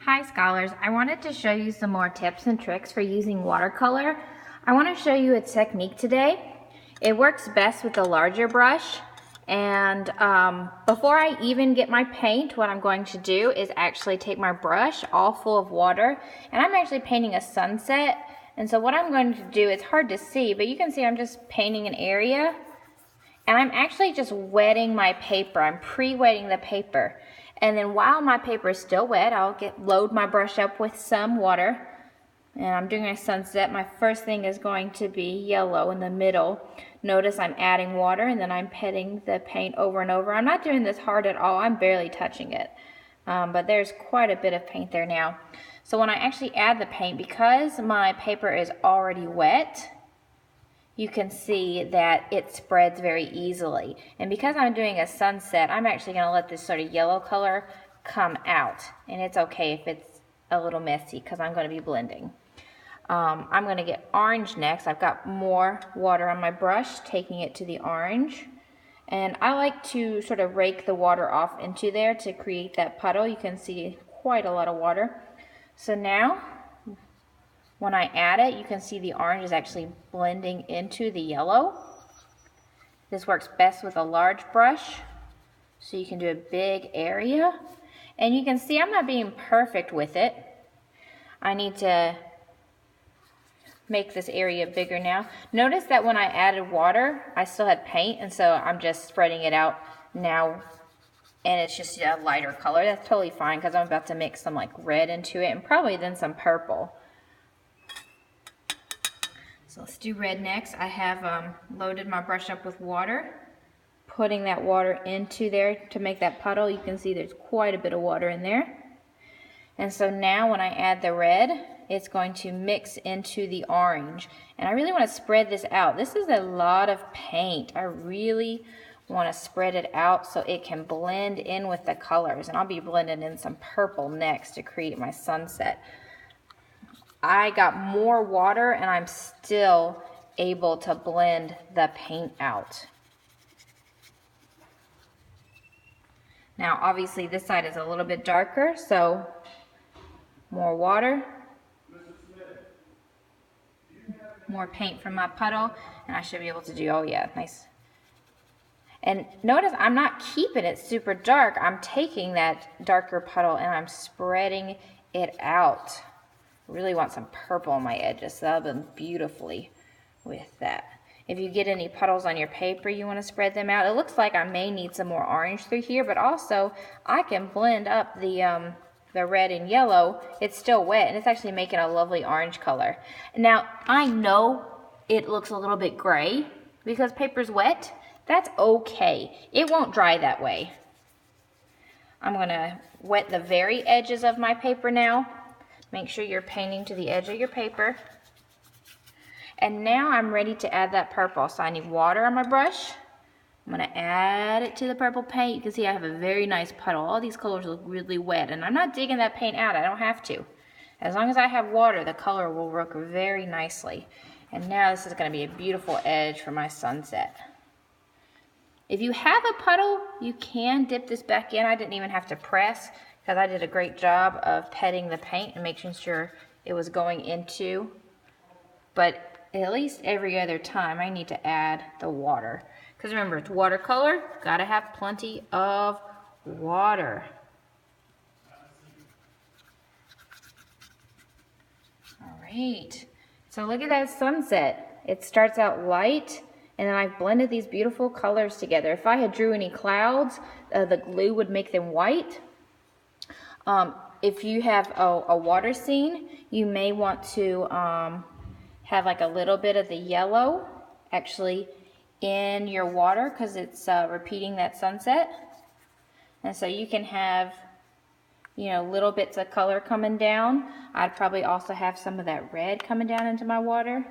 Hi scholars, I wanted to show you some more tips and tricks for using watercolor. I want to show you a technique today. It works best with a larger brush, and before I even get my paint, what I'm going to do is actually take my brush all full of water, and I'm actually painting a sunset. And so what I'm going to do, it's hard to see, but you can see I'm just painting an area, and I'm actually just wetting my paper. I'm pre-wetting the paper. And then while my paper is still wet, I'll load my brush up with some water. And I'm doing a sunset. My first thing is going to be yellow in the middle. Notice I'm adding water and then I'm petting the paint over and over. I'm not doing this hard at all. I'm barely touching it. But there's quite a bit of paint there now. So when I actually add the paint, because my paper is already wet, you can see that it spreads very easily. And because I'm doing a sunset, I'm actually going to let this sort of yellow color come out. And it's okay if it's a little messy because I'm going to be blending. I'm going to get orange next. I've got more water on my brush, taking it to the orange. And I like to sort of rake the water off into there to create that puddle. You can see quite a lot of water. So now, when I add it, you can see the orange is actually blending into the yellow. This works best with a large brush, so you can do a big area. And you can see I'm not being perfect with it. I need to make this area bigger now. Notice that when I added water, I still had paint, and so I'm just spreading it out now, and it's just a lighter color. That's totally fine because I'm about to mix some like red into it and probably then some purple. So let's do red next. I have loaded my brush up with water, putting that water into there to make that puddle. You can see there's quite a bit of water in there. And so now when I add the red, it's going to mix into the orange. And I really want to spread this out. This is a lot of paint. I really want to spread it out so it can blend in with the colors. And I'll be blending in some purple next to create my sunset. I got more water and I'm still able to blend the paint out. Now obviously this side is a little bit darker, so more water, more paint from my puddle, and I should be able to do, oh yeah, nice. And notice I'm not keeping it super dark. I'm taking that darker puddle and I'm spreading it out. Really want some purple on my edges, so that'll blend beautifully with that. If you get any puddles on your paper, you want to spread them out. It looks like I may need some more orange through here, but also I can blend up the red and yellow. It's still wet, and it's actually making a lovely orange color. Now, I know it looks a little bit gray because paper's wet. That's okay. It won't dry that way. I'm going to wet the very edges of my paper now. Make sure you're painting to the edge of your paper. And now I'm ready to add that purple. So I need water on my brush. I'm going to add it to the purple paint. You can see I have a very nice puddle. All these colors look really wet, and I'm not digging that paint out. I don't have to. As long as I have water, the color will work very nicely. And now this is going to be a beautiful edge for my sunset. If you have a puddle, you can dip this back in. I didn't even have to press because I did a great job of petting the paint and making sure it was going into. But at least every other time I need to add the water. Because remember, it's watercolor, gotta have plenty of water. All right, so look at that sunset. It starts out light, and then I've blended these beautiful colors together. If I had drew any clouds, the glue would make them white. If you have a water scene, you may want to have like a little bit of the yellow actually in your water because it's repeating that sunset. And so you can have, you know, little bits of color coming down. I'd probably also have some of that red coming down into my water.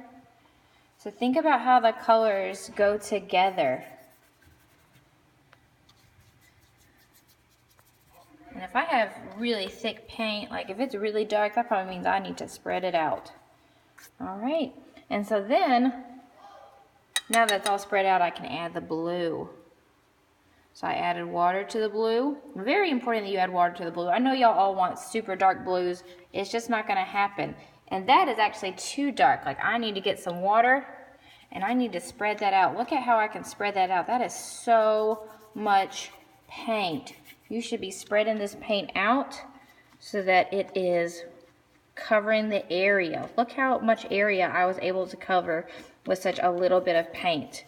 So think about how the colors go together. And if I have really thick paint, like if it's really dark, that probably means I need to spread it out. All right, and so then, now that's all spread out, I can add the blue. So I added water to the blue. Very important that you add water to the blue. I know y'all all want super dark blues. It's just not gonna happen. And that is actually too dark. Like, I need to get some water and I need to spread that out. Look at how I can spread that out. That is so much paint. You should be spreading this paint out so that it is covering the area. Look how much area I was able to cover with such a little bit of paint.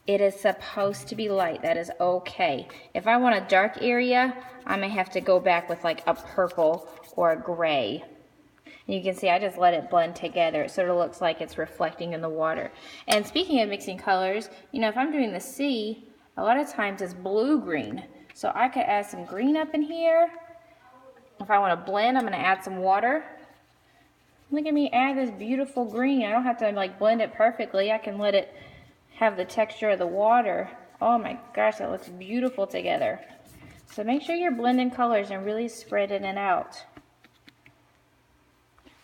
It is supposed to be light. That is okay. If I want a dark area, I may have to go back with like a purple or a gray. And you can see I just let it blend together. It sort of looks like it's reflecting in the water. And speaking of mixing colors, you know, if I'm doing the sea, a lot of times it's blue-green. So I could add some green up in here. If I want to blend, I'm going to add some water. Look at me add this beautiful green. I don't have to like blend it perfectly. I can let it have the texture of the water. Oh my gosh, that looks beautiful together. So make sure you're blending colors and really spreading it out.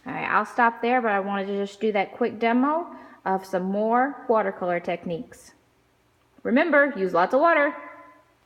All right, I'll stop there, but I wanted to just do that quick demo of some more watercolor techniques. Remember, use lots of water.